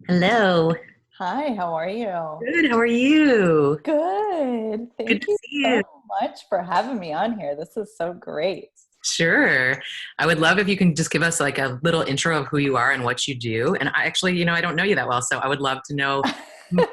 Hello. Hi, how are you? Good. How are you? Good. Good Thank to you see you. so much for having me on here. This is so great. Sure. I would love if you can just give us like a little intro of who you are and what you do. And I actually, I don't know you that well, so I would love to know the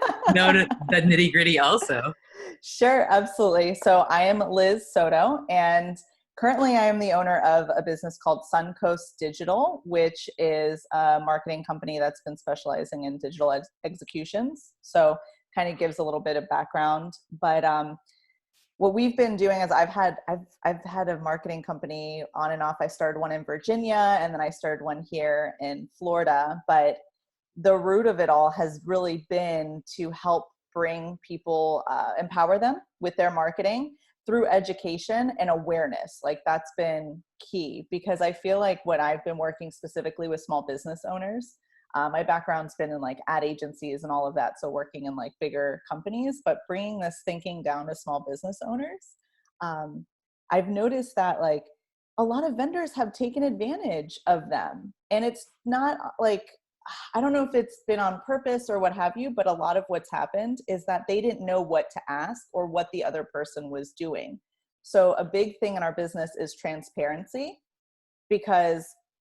nitty gritty also. Sure, absolutely. So I am Liz Soto, and currently I am the owner of a business called Suncoast Digital, which is a marketing company that's been specializing in digital executions. So kind of gives a little bit of background, but what we've been doing is I've had a marketing company on and off. I started one in Virginia, and then I started one here in Florida. But the root of it all has really been to help bring people, empower them with their marketing through education and awareness. Like that's been key, because I feel like when I've been working specifically with small business owners, my background's been in like ad agencies and all of that. So working in like bigger companies, but bringing this thinking down to small business owners. Um, I've noticed that like a lot of vendors have taken advantage of them. And it's not like, I don't know if it's been on purpose or what have you, but a lot of what's happened is that they didn't know what to ask or what the other person was doing. So a big thing in our business is transparency, because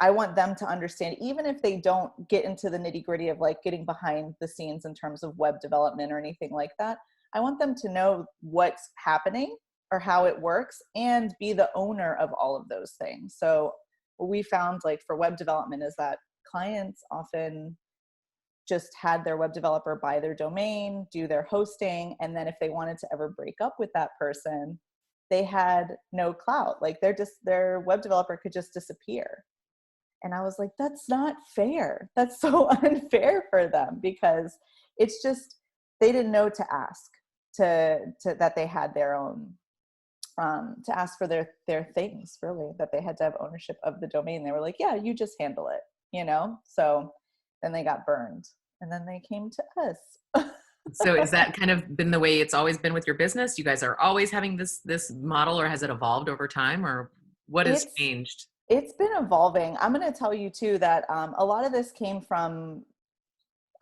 I want them to understand, even if they don't get into the nitty gritty of like getting behind the scenes in terms of web development or anything like that. I want them to know what's happening or how it works and be the owner of all of those things. So what we found like for web development is that clients often just had their web developer buy their domain, do their hosting, and then if they wanted to ever break up with that person, they had no clout. Like their web developer could just disappear. And I was like, that's not fair. That's so unfair for them, because it's just they didn't know to ask to that they had their own, to ask for their things, really, that they had to have ownership of the domain. They were like, yeah, you just handle it. So then they got burned, and then they came to us. So is that kind of been the way it's always been with your business? You guys are always having this model, or has it evolved over time, or what has it's changed? it's been evolving. I'm going to tell you too that a lot of this came from,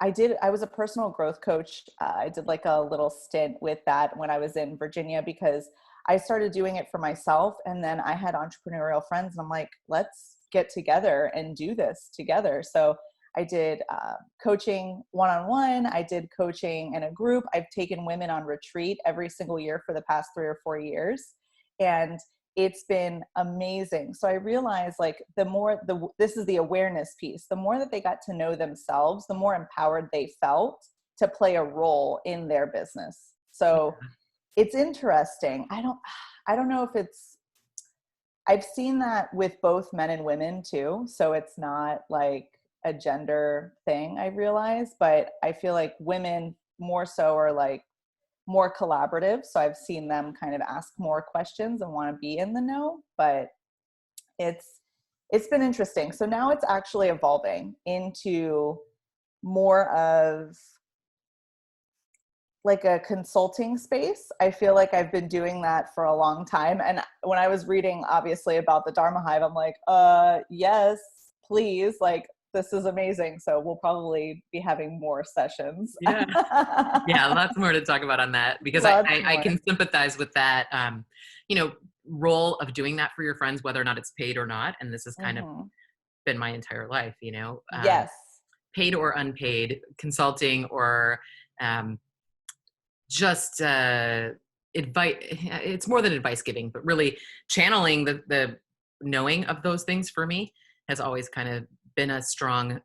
I was a personal growth coach. I did like a little stint with that when I was in Virginia, because I started doing it for myself, and then I had entrepreneurial friends, and I'm like, let's get together and do this together. So I did coaching one-on-one. I did coaching in a group. I've taken women on retreat every single year for the past 3 or 4 years. And it's been amazing. So I realized like this is the awareness piece. The more that they got to know themselves, the more empowered they felt to play a role in their business. So it's interesting. I don't know if I've seen that with both men and women too. So it's not like a gender thing, I realize, but I feel like women more so are like more collaborative. So I've seen them kind of ask more questions and want to be in the know, but it's it's been interesting. So now it's actually evolving into more of like a consulting space. I feel like I've been doing that for a long time. And when I was reading obviously about the Dharma Hive, I'm like, yes, please. Like this is amazing. So we'll probably be having more sessions. Yeah. Yeah, lots more to talk about on that because Lots I more. can sympathize with that, you know, role of doing that for your friends, whether or not it's paid or not. And this has kind of Hmm. been my entire life, Yes. paid or unpaid, consulting or um, just advice. It's more than advice giving, but really channeling the knowing of those things for me has always kind of been a strong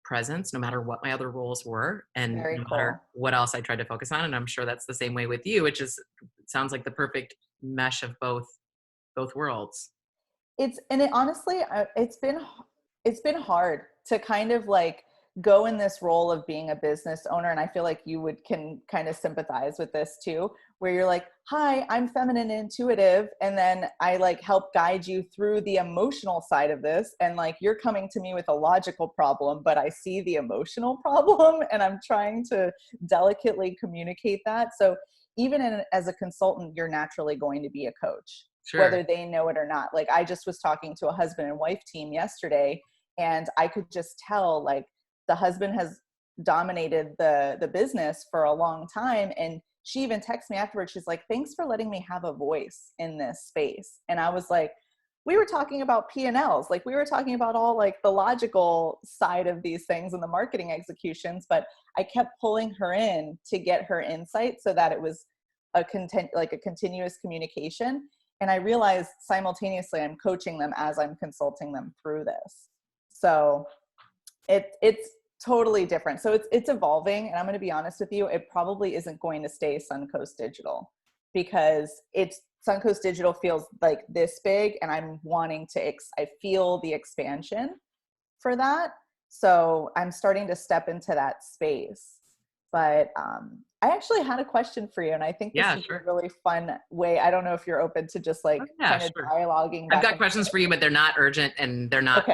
presence no matter what my other roles were and Very no matter cool. what else I tried to focus on. And I'm sure that's the same way with you, which is sounds like the perfect mesh of both worlds. And it honestly, it's been hard to kind of like go in this role of being a business owner. And I feel like you would can kind of sympathize with this too, where you're like, hi, I'm feminine and intuitive, and then I like help guide you through the emotional side of this, and like you're coming to me with a logical problem, but I see the emotional problem and I'm trying to delicately communicate that. So even as a consultant, you're naturally going to be a coach, Sure. whether they know it or not. Like I just was talking to a husband and wife team yesterday, and I could just tell like the husband has dominated the business for a long time. And she even texted me afterwards. She's like, thanks for letting me have a voice in this space. And I was like, we were talking about P&Ls. Like we were talking about all like the logical side of these things and the marketing executions, but I kept pulling her in to get her insight so that it was a continuous communication. And I realized simultaneously I'm coaching them as I'm consulting them through this. So it's totally different. So it's evolving. And I'm going to be honest with you, it probably isn't going to stay Suncoast Digital, because Suncoast Digital feels like this big, and I'm wanting to, I feel the expansion for that. So I'm starting to step into that space. But I actually had a question for you, and I think this is a really fun way. I don't know if you're open to just like kind of dialoguing. I've got questions for you, but they're not urgent and they're not,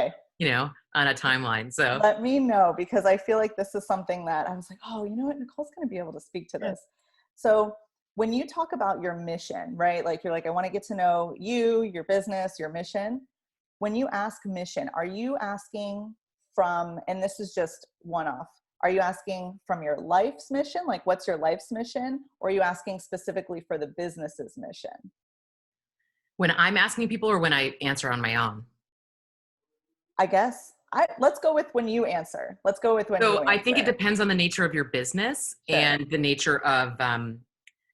on a timeline. So let me know, because I feel like this is something that I was like, oh, you know what? Nicole's going to be able to speak to this. So when you talk about your mission, right? Like you're like, I want to get to know you, your business, your mission. When you ask mission, are you asking from, and this is just one off, are you asking from your life's mission? Like what's your life's mission? Or are you asking specifically for the business's mission? When I'm asking people, or when I answer on my own? I guess let's go with when you answer. Let's go with when you answer. I think it depends on the nature of your business and the nature of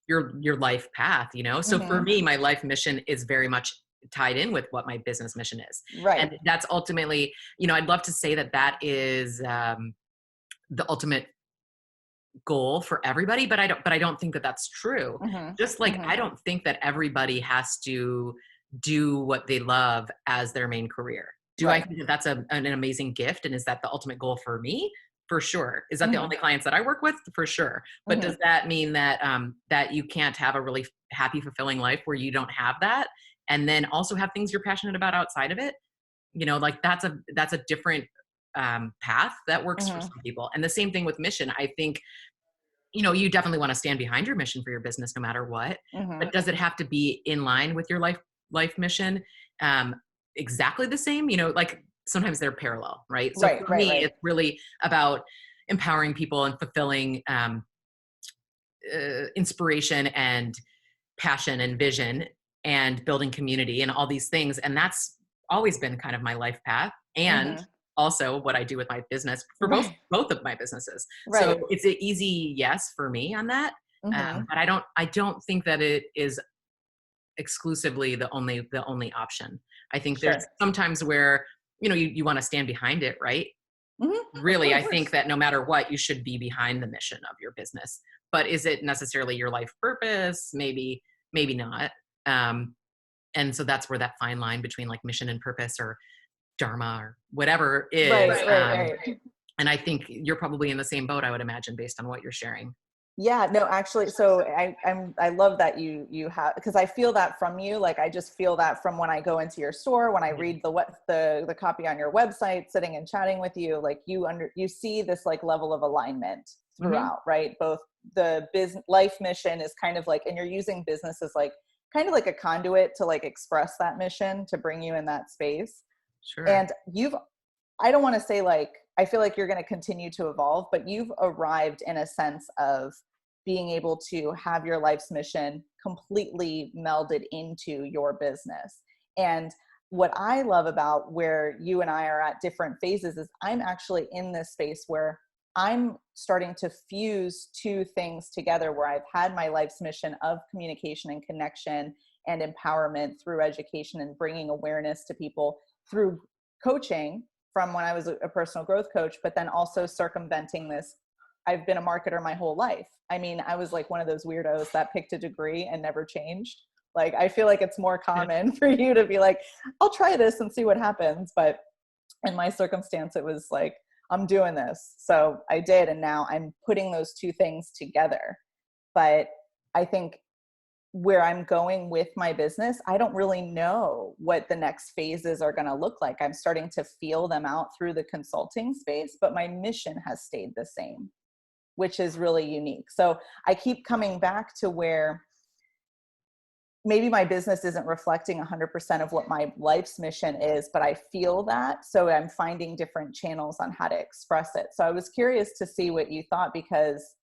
your life path, So for me, my life mission is very much tied in with what my business mission is. Right. And that's ultimately, I'd love to say that is the ultimate goal for everybody, but I don't think that that's true. Just like I don't think that everybody has to do what they love as their main career. Do I think that that's an amazing gift? And is that the ultimate goal for me? For sure. Is that the only clients that I work with? For sure. But does that mean that that you can't have a really happy, fulfilling life where you don't have that, and then also have things you're passionate about outside of it? Like that's a different path that works for some people. And the same thing with mission. I think you definitely want to stand behind your mission for your business no matter what. But does it have to be in line with your life mission? Exactly the same, like sometimes they're parallel, right? So for me, it's really about empowering people and fulfilling inspiration and passion and vision and building community and all these things. And that's always been kind of my life path, and also what I do with my business for both of my businesses. So it's an easy yes for me on that. But I don't think that it is exclusively the only option. I think there's sometimes where, you want to stand behind it, right? Really, I think that no matter what, you should be behind the mission of your business. But is it necessarily your life purpose? Maybe not. And so that's where that fine line between like mission and purpose or Dharma or whatever is. And I think you're probably in the same boat, I would imagine, based on what you're sharing. Yeah, no, actually, so I love that you have, because I feel that from you. Like I just feel that from when I go into your store, when I read the copy on your website, sitting and chatting with you, like you see this like level of alignment throughout, right? Both the life mission is kind of like, and you're using business as like kind of like a conduit to like express that mission, to bring you in that space. Sure. And I don't want to say like, I feel like you're going to continue to evolve, but you've arrived in a sense of being able to have your life's mission completely melded into your business. And what I love about where you and I are at different phases is I'm actually in this space where I'm starting to fuse two things together, where I've had my life's mission of communication and connection and empowerment through education and bringing awareness to people through coaching from when I was a personal growth coach, but then also circumventing this. I've been a marketer my whole life. I mean, I was like one of those weirdos that picked a degree and never changed. Like, I feel like it's more common for you to be like, I'll try this and see what happens. But in my circumstance, it was like, I'm doing this. So I did. And now I'm putting those two things together. But I think where I'm going with my business, I don't really know what the next phases are going to look like. I'm starting to feel them out through the consulting space, but my mission has stayed the same, which is really unique. So I keep coming back to where maybe my business isn't reflecting 100% of what my life's mission is, but I feel that. So I'm finding different channels on how to express it. So I was curious to see what you thought, because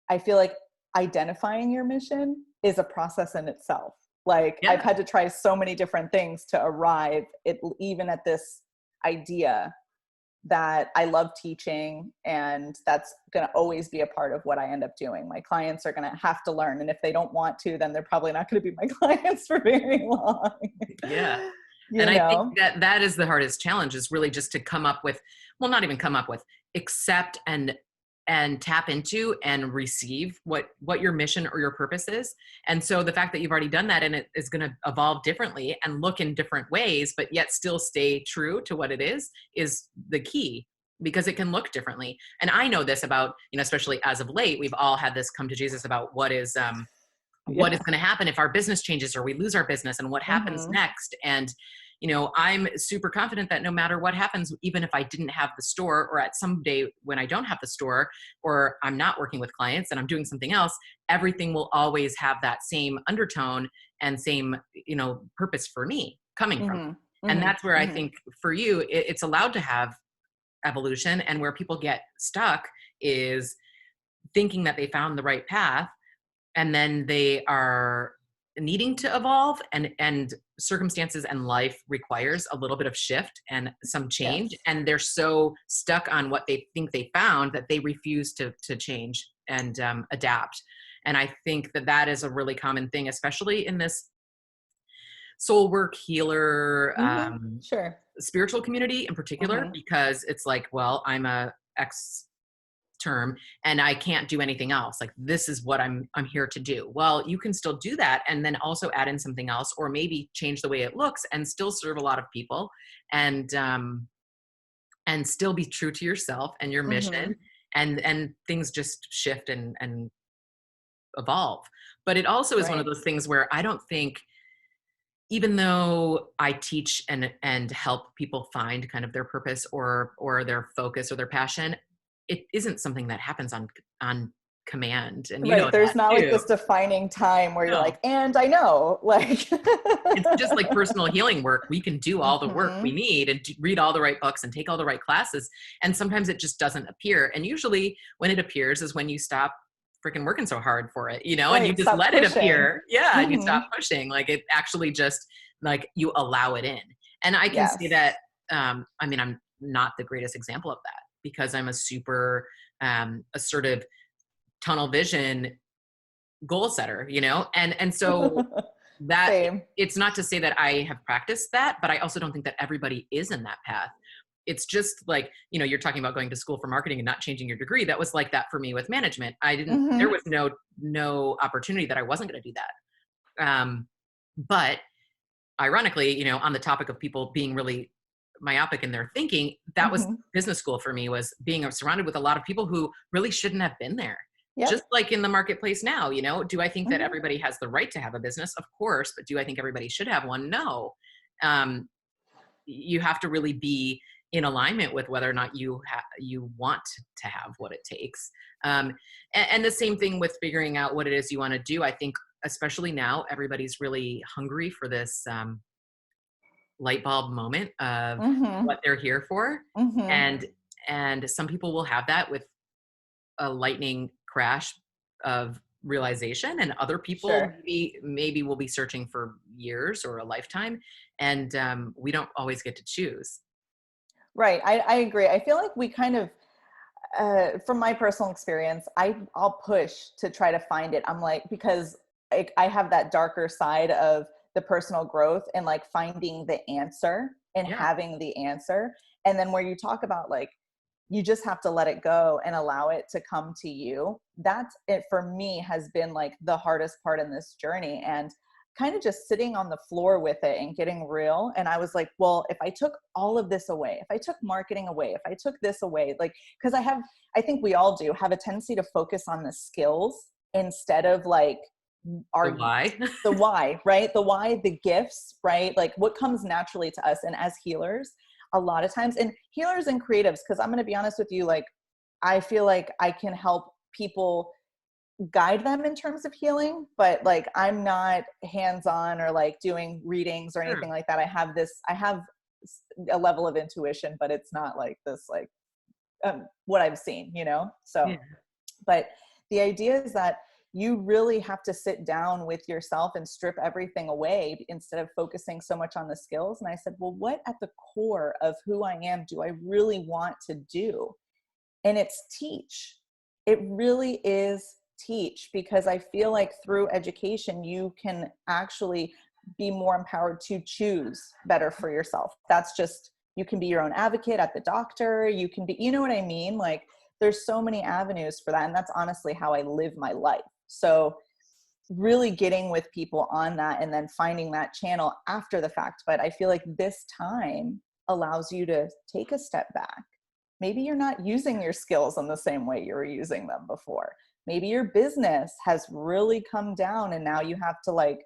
I feel like identifying your mission is a process in itself. Like I've Yeah. had to try so many different things to arrive at, even at this idea that I love teaching, and that's going to always be a part of what I end up doing. My clients are going to have to learn. And if they don't want to, then they're probably not going to be my clients for very long. Yeah. You And I think know? that that is the hardest challenge, is really just to come up with, well, not even come up with, accept and tap into and receive what your mission or your purpose is. And so the fact that you've already done that, and it is going to evolve differently and look in different ways, but yet still stay true to what it is the key, because it can look differently. And I know this about, especially as of late, we've all had this come to Jesus about what is Yeah. going to happen if our business changes or we lose our business, and what happens Mm-hmm. next. And I'm super confident that no matter what happens, even if I didn't have the store, or at some day when I don't have the store, or I'm not working with clients and I'm doing something else, everything will always have that same undertone and same purpose for me, coming from. Mm-hmm. And that's where Mm-hmm. I Mm-hmm. think for you, it's allowed to have evolution. And where people get stuck is thinking that they found the right path, and then they are needing to evolve, and circumstances and life requires a little bit of shift and some change, Yes. and they're so stuck on what they think they found that they refuse to change and adapt. And I think that that is a really common thing, especially in this soul work, healer, Mm-hmm. Sure. spiritual community in particular, Mm-hmm. because it's like, well, I'm a X term and I can't do anything else. Like, this is what I'm here to do. Well, you can still do that, and then also add in something else, or maybe change the way it looks and still serve a lot of people, and still be true to yourself and your Mm-hmm. mission, and things just shift and evolve. But it also is one of Right. those things where I don't think, even though I teach and help people find kind of their purpose or their focus or their passion, it isn't something that happens on command, and you know Right. There's that not like too. this defining time where you're No, like, and I know, like. it's just like personal healing work. We can do all the work we Mm-hmm. need and read all the right books and take all the right classes, and sometimes it just doesn't appear. And usually, when it appears is when you stop freaking working so hard for it, and you Right. just Stop let it pushing. appear. Yeah, and you Mm-hmm. stop pushing. Like, it actually just, like, you allow it in. And I can say Yes. that. I mean, I'm not the greatest example of that, because I'm a super assertive, tunnel vision goal setter, and so that, Same. it's not to say that I have practiced that, but I also don't think that everybody is in that path. It's just like, you're talking about going to school for marketing and not changing your degree. That was like that for me with management. There Mm-hmm. was no opportunity that I wasn't going to do that. But ironically, on the topic of people being really myopic in their thinking, that was Mm-hmm. business school for me, was being surrounded with a lot of people who really shouldn't have been there. Just Yep. like in the marketplace now, do I think that Mm-hmm. everybody has the right to have a business? Of course. But do I think everybody should have one? No. Um, you have to really be in alignment with whether or not you want to have what it takes. And the same thing with figuring out what it is you want to do. I think, especially now, everybody's really hungry for this light bulb moment of Mm-hmm. what they're here for. Mm-hmm. And some people will have that with a lightning crash of realization, and other people Sure. maybe will be searching for years or a lifetime. And we don't always get to choose. Right. I agree. I feel like we kind of, from my personal experience, I'll push to try to find it. I'm like, because I have that darker side of the personal growth and like finding the answer and Yeah. having the answer. And then where you talk about like, you just have to let it go and allow it to come to you. That's it for me, has been like the hardest part in this journey, and kind of just sitting on the floor with it and getting real. And I was like, well, if I took all of this away, if I took marketing away, if I took this away, like, because I think we all do have a tendency to focus on the skills instead of like The our, why. the why, right? The why, the gifts, right? Like what comes naturally to us. And as healers, a lot of times, and healers and creatives, because I'm going to be honest with you, like, I feel like I can help people guide them in terms of healing, but like I'm not hands-on or like doing readings or anything Sure. like that. I have a level of intuition, but it's not like this, like what I've seen, you know? So, Yeah. but the idea is that you really have to sit down with yourself and strip everything away instead of focusing so much on the skills. And I said, well, what at the core of who I am do I really want to do? And it's teach. It really is teach, because I feel like through education, you can actually be more empowered to choose better for yourself. That's just, you can be your own advocate at the doctor. You can be, you know what I mean? Like there's so many avenues for that. And that's honestly how I live my life. So really getting with people on that and then finding that channel after the fact. But I feel like this time allows you to take a step back. Maybe you're not using your skills in the same way you were using them before. Maybe your business has really come down and now you have to like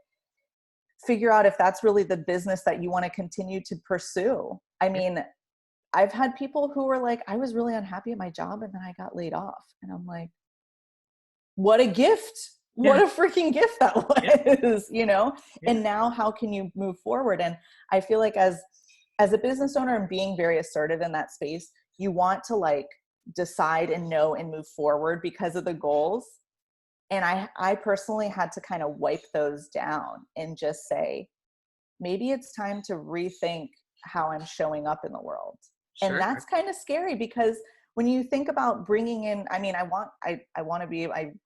figure out if that's really the business that you want to continue to pursue. I mean, I've had people who were like, I was really unhappy at my job and then I got laid off. And I'm like, what a gift. What Yeah. a freaking gift that was, you know? Yeah. And now how can you move forward? And I feel like as a business owner and being very assertive in that space, you want to like decide and know and move forward because of the goals. And I personally had to kind of wipe those down and just say, maybe it's time to rethink how I'm showing up in the world. And Sure. that's kind of scary because when you think about bringing in, I mean, I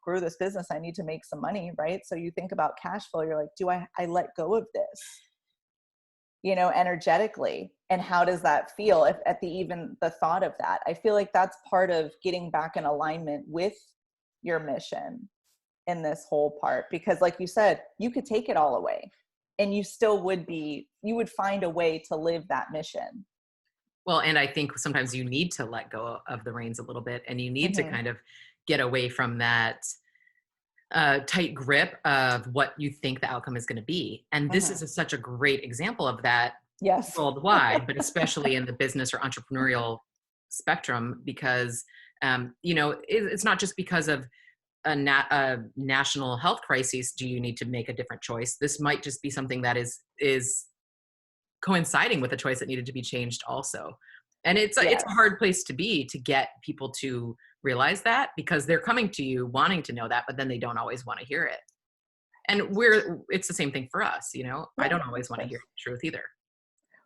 grew this business. I need to make some money, right? So you think about cash flow, you're like, do I let go of this, you know, energetically? And how does that feel if at even the thought of that? I feel like that's part of getting back in alignment with your mission in this whole part, because like you said, you could take it all away and you still you would find a way to live that mission. Well, and I think sometimes you need to let go of the reins a little bit, and you need to Mm-hmm. kind of get away from that tight grip of what you think the outcome is going to be. And this Mm-hmm. is such a great example of that Yes. worldwide, but especially in the business or entrepreneurial spectrum, because it's not just because of a national health crisis do you need to make a different choice. This might just be something that is coinciding with a choice that needed to be changed also. And it's a Yes. hard place to be, to get people to realize that, because they're coming to you wanting to know that, but then they don't always want to hear it. And it's the same thing for us, I Yeah, don't of always want to hear course. the truth either.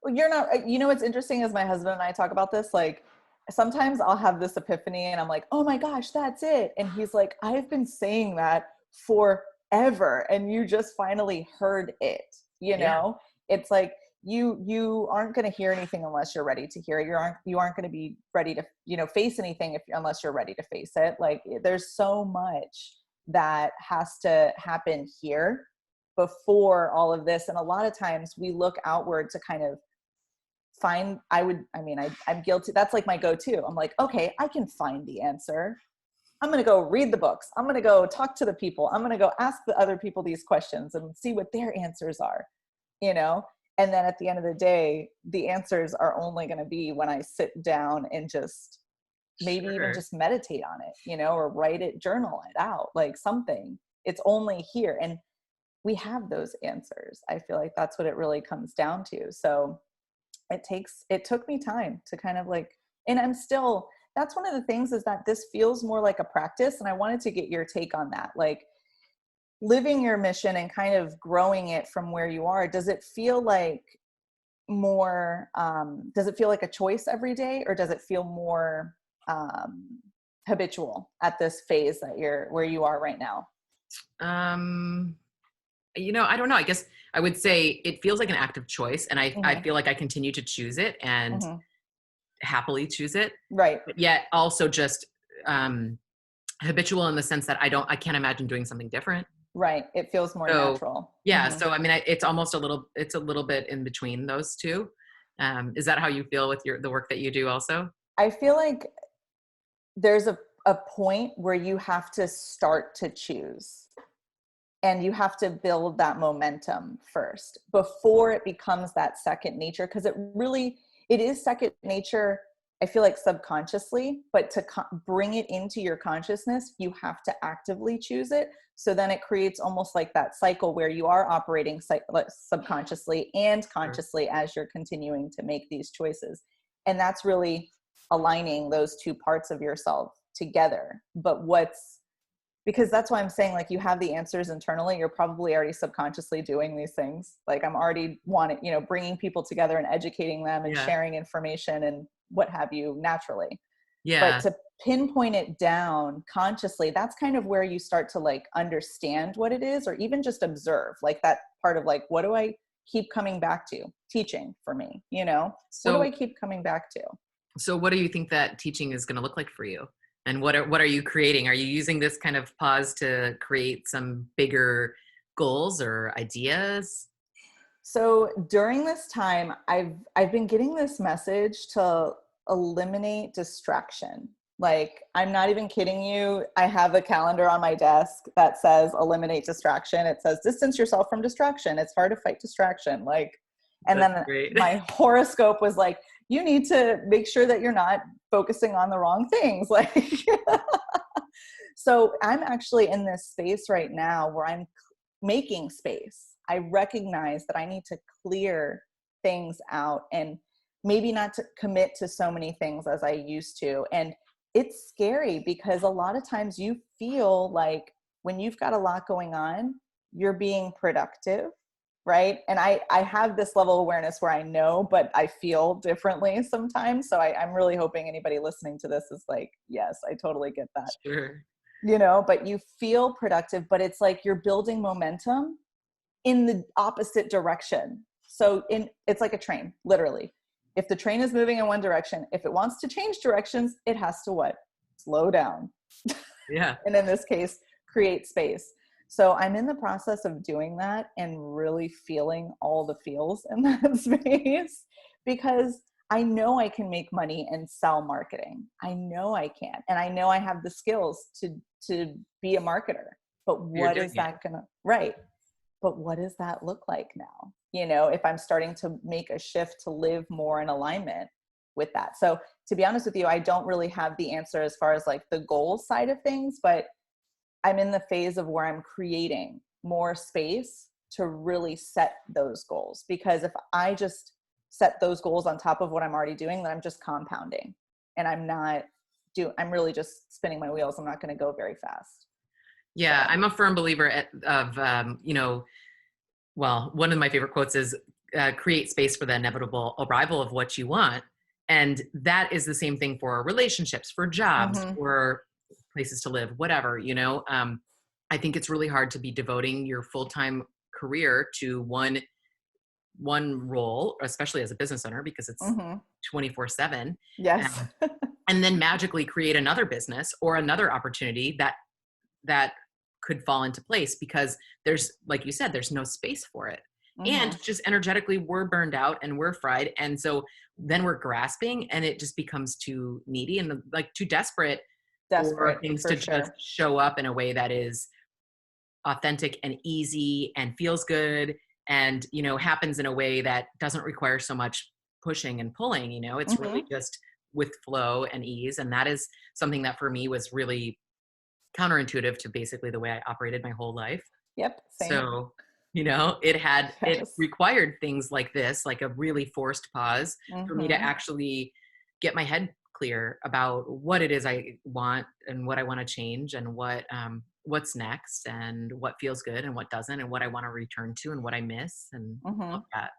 Well, you're not, you know, what's interesting is my husband and I talk about this, like, sometimes I'll have this epiphany and I'm like, oh my gosh, that's it. And he's like, I've been saying that forever. And you just finally heard it, you Yeah, know? It's like, you aren't going to hear anything unless you're ready to hear it. You aren't going to be ready to, you know, face anything unless you're ready to face it. Like there's so much that has to happen here before all of this. And a lot of times we look outward to kind of I'm guilty. That's like my go-to. I'm like, okay, I can find the answer. I'm going to go read the books. I'm going to go talk to the people. I'm going to go ask the other people these questions and see what their answers are, you know? And then at the end of the day, the answers are only going to be when I sit down and just maybe even sure. just meditate on it, you know, or write it, journal it out, like something. It's only here. And we have those answers. I feel like that's what it really comes down to. So it took me time to kind of like, and that's one of the things, is that this feels more like a practice. And I wanted to get your take on that. Like living your mission and kind of growing it from where you are. Does it feel like does it feel like a choice every day, or does it feel more habitual at this phase where you are right now? um I don't know. I guess I would say it feels like an active choice, and I Mm-hmm. feel like I continue to choose it and Mm-hmm. happily choose it, Right. but yet also just um, habitual in the sense that I can't imagine doing something different. Right. It feels more So natural. yeah, Mm-hmm. so I mean, it's a little bit in between those two. Is that how you feel with the work that you do also? I feel like there's a point where you have to start to choose, and you have to build that momentum first before it becomes that second nature. Because it is second nature I feel like subconsciously, but to bring it into your consciousness, you have to actively choose it. So then it creates almost like that cycle where you are operating subconsciously and Sure. consciously as you're continuing to make these choices. And that's really aligning those two parts of yourself together. But because that's why I'm saying, like, you have the answers internally. You're probably already subconsciously doing these things. Like, I'm already bringing people together and educating them and Yeah. sharing information and what have you naturally. But Yeah. to pinpoint it down consciously, that's kind of where you start to like understand what it is, or even just observe, like that part of like, what do I keep coming back to? Teaching for me, what do I So, keep coming back to? so what do you think that teaching is going to look like for you? And what are you creating? Are you using this kind of pause to create some bigger goals or ideas? So during this time, I've been getting this message to eliminate distraction. Like, I'm not even kidding you. I have a calendar on my desk that says eliminate distraction. It says distance yourself from distraction. It's hard to fight distraction. Like, and That's then great. my horoscope was like, you need to make sure that you're not focusing on the wrong things. Like, so I'm actually in this space right now where I'm making space. I recognize that I need to clear things out and maybe not to commit to so many things as I used to. And it's scary because a lot of times you feel like when you've got a lot going on, you're being productive, right? And I have this level of awareness where I know, but I feel differently sometimes. So I'm really hoping anybody listening to this is like, yes, I totally get that. Sure. But you feel productive, but it's like you're building momentum in the opposite direction. So it's like a train, literally. If the train is moving in one direction, if it wants to change directions, it has to what? Slow down. Yeah. And in this case, create space. So I'm in the process of doing that and really feeling all the feels in that space, because I know I can make money and sell marketing. I know I can. And I know I have the skills to be a marketer. But You're what doing is it. that gonna, right? But what does that look like now? If I'm starting to make a shift to live more in alignment with that. So to be honest with you, I don't really have the answer as far as like the goals side of things, but I'm in the phase of where I'm creating more space to really set those goals. Because if I just set those goals on top of what I'm already doing, then I'm just compounding and I'm really just spinning my wheels. I'm not going to go very fast. Yeah, So, I'm a firm believer of, well, one of my favorite quotes is create space for the inevitable arrival of what you want. And that is the same thing for relationships, for jobs, mhm, for places to live, whatever, I think it's really hard to be devoting your full-time career to one role, especially as a business owner, because it's mhm. 24/7. Yes. Um, and then magically create another business or another opportunity that could fall into place, because there's, like you said, there's no space for it. And Mhm. just energetically, we're burned out and we're fried. And so then we're grasping and it just becomes too needy and like too desperate for Desperate things for to just sure. show up in a way that is authentic and easy and feels good, and happens in a way that doesn't require so much pushing and pulling. It's really Mhm. just with flow and ease. And that is something that for me was really counterintuitive to basically the way I operated my whole life. Yep, same. So, it Yes. required things like this, like a really forced pause for me to Mhm. actually get my head clear about what it is I want and what I want to change, and what's next and what feels good and what doesn't, and what I want to return to and what I miss and all of Mhm. that.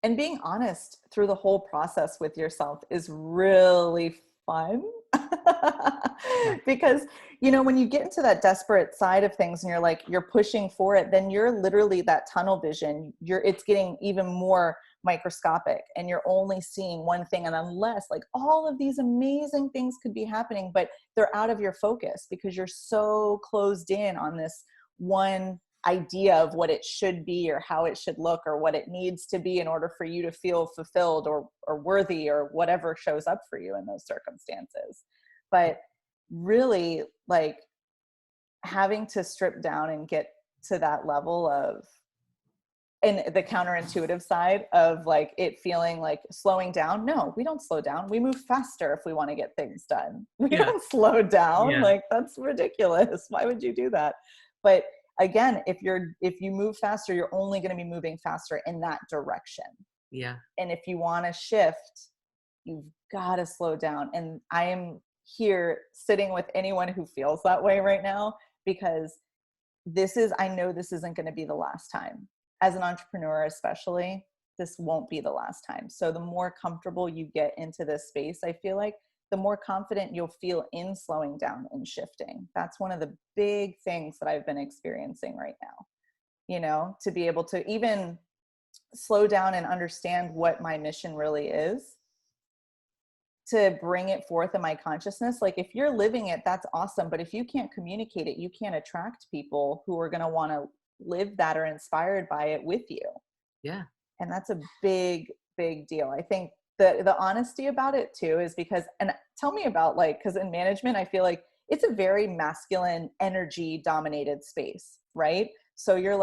And being honest through the whole process with yourself is really fun. Yeah. Because, when you get into that desperate side of things and you're pushing for it, then you're literally that tunnel vision. It's getting even more microscopic and you're only seeing one thing. And unless like all of these amazing things could be happening, but they're out of your focus because you're so closed in on this one idea of what it should be or how it should look or what it needs to be in order for you to feel fulfilled or worthy or whatever shows up for you in those circumstances. But really, like, having to strip down and get to that level of and the counterintuitive side of like it feeling like slowing down. No, we don't slow down. We move faster if we want to get things done. We Yeah. don't slow down. Yeah. Like that's ridiculous. Why would you do that? But again, if you move faster, you're only going to be moving faster in that direction. Yeah. And if you want to shift, you've got to slow down. And I am here sitting with anyone who feels that way right now, because I know this isn't going to be the last time. As an entrepreneur, especially, this won't be the last time. So the more comfortable you get into this space, I feel like the more confident you'll feel in slowing down and shifting. That's one of the big things that I've been experiencing right now, to be able to even slow down and understand what my mission really is, to bring it forth in my consciousness. Like if you're living it, that's awesome. But if you can't communicate it, you can't attract people who are going to want to live that or inspired by it with you. Yeah. And that's a big, big deal. I think the honesty about it too is because, and tell me about because in management, I feel like it's a very masculine energy dominated space, right? So you're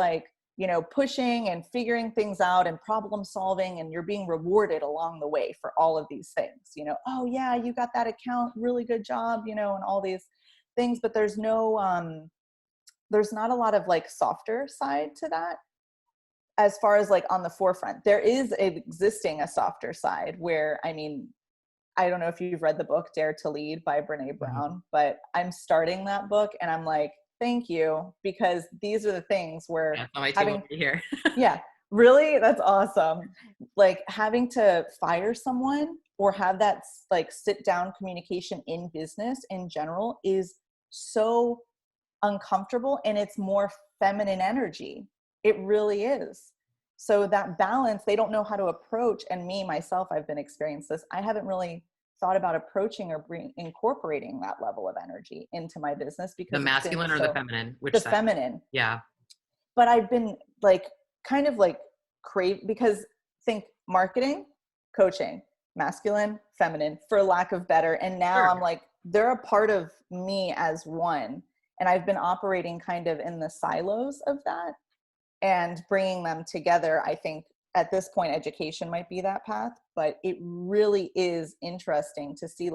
pushing and figuring things out and problem solving, and you're being rewarded along the way for all of these things, oh yeah, you got that account, really good job, and all these things, but there's not a lot of softer side to that. As far as on the forefront, there is existing a softer side where, I don't know if you've read the book Dare to Lead by Brene Brown, but I'm starting that book and I'm like, thank you, because these are the things where On my table here. yeah, really, that's awesome. Having to fire someone or have that sit down communication in business in general is so uncomfortable, and it's more feminine energy. It really is. So that balance, they don't know how to approach. And myself, I've been experiencing this. I haven't really thought about approaching or incorporating that level of energy into my business, because The masculine or the feminine? Which the side? feminine. Yeah. But I've been crave, because think marketing, coaching, masculine, feminine, for lack of better. And now Sure. I'm like, they're a part of me as one. And I've been operating kind of in the silos of that and bringing them together. I think at this point, education might be that path, but it really is interesting to see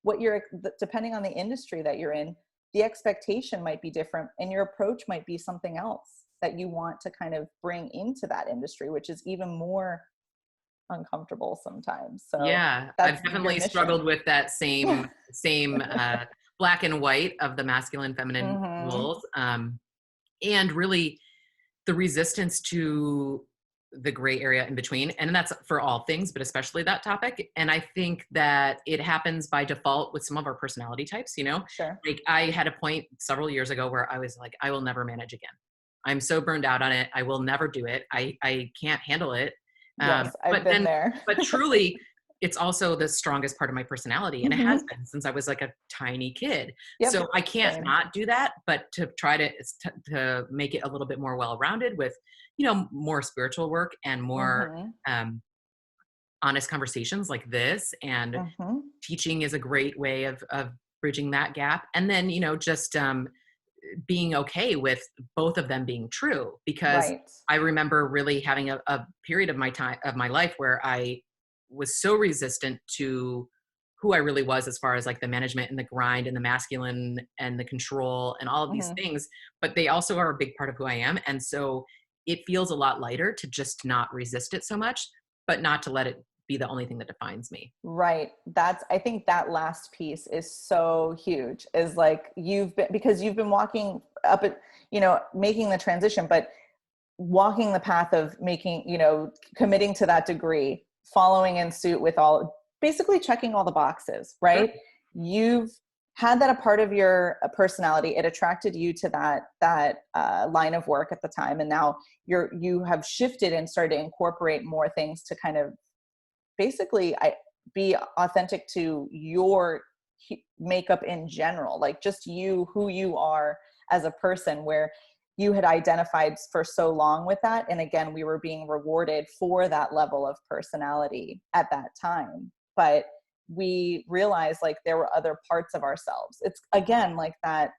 what depending on the industry that you're in, the expectation might be different and your approach might be something else that you want to kind of bring into that industry, which is even more uncomfortable sometimes. So yeah, I've definitely struggled with that same black and white of the masculine feminine roles, and really the resistance to the gray area in between. And that's for all things, but especially that topic. And I think that it happens by default with some of our personality types, Sure. I had a point several years ago where I was like, I will never manage again. I'm so burned out on it. I will never do it. I can't handle it. Yes, I've been there. But truly, it's also the strongest part of my personality. And it has been since I was a tiny kid. Yep, so I can't same. not do that, but to try to make it a little bit more well-rounded with, more spiritual work and more honest conversations like this. And teaching is a great way of bridging that gap. And then, just being okay with both of them being true, because I remember really having a period of my life where I was so resistant to who I really was, as far as the management and the grind and the masculine and the control and all of these things, but they also are a big part of who I am. And so it feels a lot lighter to just not resist it so much, but not to let it be the only thing that defines me. Right. I think that last piece is so huge, is because you've been walking up at, making the transition, but walking the path of making, committing to that degree, following in suit with basically checking all the boxes, right? Sure. You've had that a part of your personality. It attracted you to that line of work at the time. And now you have shifted and started to incorporate more things to kind of basically be authentic to your makeup in general, just who you are as a person, where you had identified for so long with that. And again, we were being rewarded for that level of personality at that time. But we realized there were other parts of ourselves. It's again, that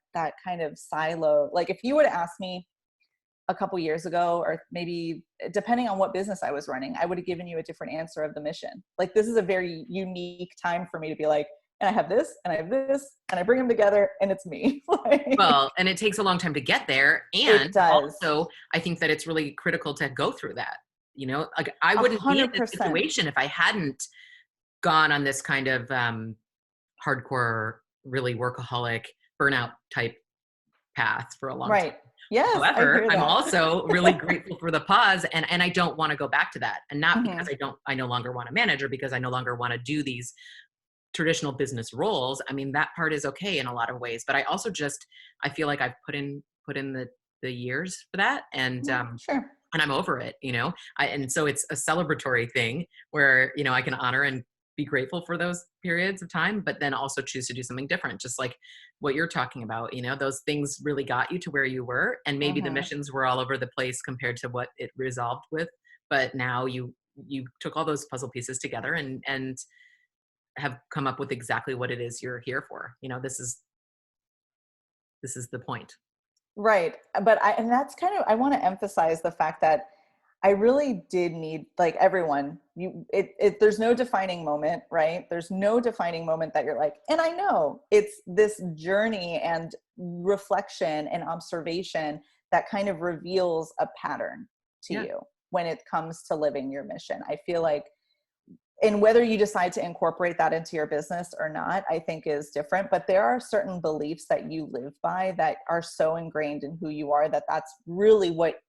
kind of silo. If you were to ask me, a couple years ago, or maybe depending on what business I was running, I would have given you a different answer of the mission. Like, this is a very unique time for me to be like, and I have this, and I have this, and I bring them together, and it's me. Like, Well, and it takes a long time to get there. it And does. also, I think that it's really critical to go through that. Like I A wouldn't be in hundred this percent. situation if I hadn't gone on this kind of hardcore, really workaholic, burnout type path for a long time. Right. Yes, I However, hear I'm that. also really grateful for the pause, and I don't want to go back to that. And not Hmm. because I no longer want to manage, or because I no longer want to do these traditional business roles. I mean, that part is okay in a lot of ways, but I also just, I feel like I've put in the years for that. Sure. And I'm over it, and so it's a celebratory thing where, I can honor and be grateful for those periods of time, but then also choose to do something different. Just like what you're talking about, those things really got you to where you were, and maybe the Hmm. missions were all over the place compared to what it resolved with. But now you took all those puzzle pieces together and have come up with exactly what it is you're here for. This is the point. Right. But and that's kind of, I want to emphasize the fact that I really did need, like, everyone, there's no defining moment, right? There's no defining moment that you're like, and I know it's this journey and reflection and observation that kind of reveals a pattern to Yeah. you when it comes to living your mission. I feel like, and whether you decide to incorporate that into your business or not, I think is different, but there are certain beliefs that you live by that are so ingrained in who you are that that's really what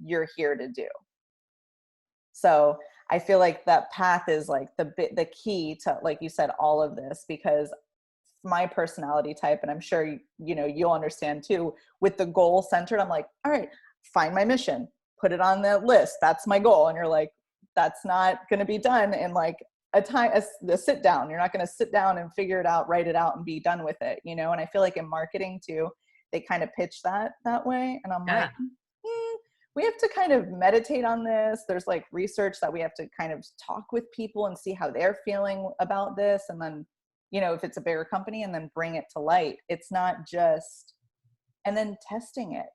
you're here to do. So I feel like that path is like the key to, like you said, all of this, because my personality type, and I'm sure you'll understand too, with the goal centered, I'm like, all right, find my mission, put it on the list. That's my goal. And you're like, that's not going to be done in like a sit down. You're not going to sit down and figure it out, write it out, and be done with it. And I feel like in marketing too, they kind of pitch that way. And I'm like, Yeah. we have to kind of meditate on this. There's like research that we have to kind of talk with people and see how they're feeling about this. And then, if it's a bigger company, and then bring it to light. It's not just, and then testing it.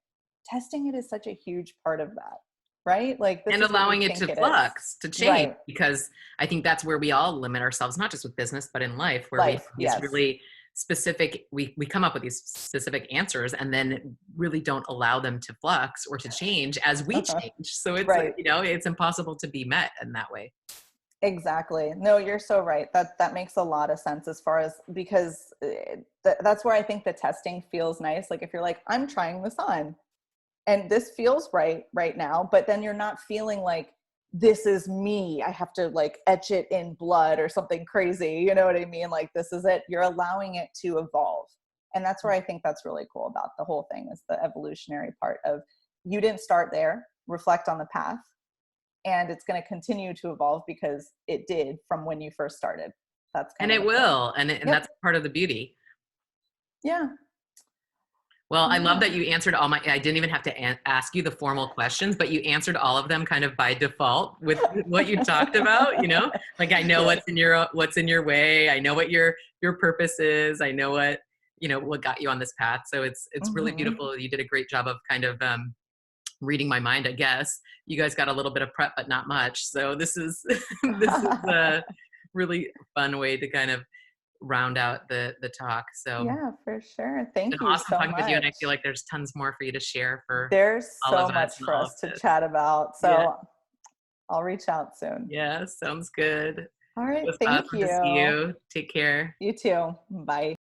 Testing it is such a huge part of that, right? Like, this And is what we allowing it think to it is. flux, to change, Right. because I think that's where we all limit ourselves, not just with business, but in life, where we have Life. these Yes. really specific, we come up with these specific answers and then really don't allow them to flux or to change as we change. So it's, Right. it's impossible to be met in that way. Exactly. No, you're so right. That makes a lot of sense, as far as, because that's where I think the testing feels nice. Like, if you're like, I'm trying this on, and this feels right now, but then you're not feeling like, this is me, I have to like etch it in blood or something crazy. You know what I mean? Like, this is it. You're allowing it to evolve. And that's where I think that's really cool about the whole thing, is the evolutionary part of, you didn't start there, reflect on the path, and it's going to continue to evolve because it did from when you first started. That's And kind of it the point. will, and Yep. that's part of the beauty. Yeah. Well, I love Yeah. that you answered I didn't even have to ask you the formal questions, but you answered all of them kind of by default with what you talked about, like, I know Good. what's in your way. I know what your purpose is. I know what got you on this path. So it's really Hmm. beautiful. You did a great job of kind of reading my mind, I guess. You guys got a little bit of prep, but not much. So this is, this is a really fun way to kind of round out the talk. So Yeah, for sure. it's been Thank you awesome so talking with you, and I feel much. like there's tons more for you to share for There's all so of us much and for all of us to this. chat about. Yeah, So I'll reach out soon. yeah, sounds good. All It right. was Thank awesome to see you. you. Take care. You too. Bye.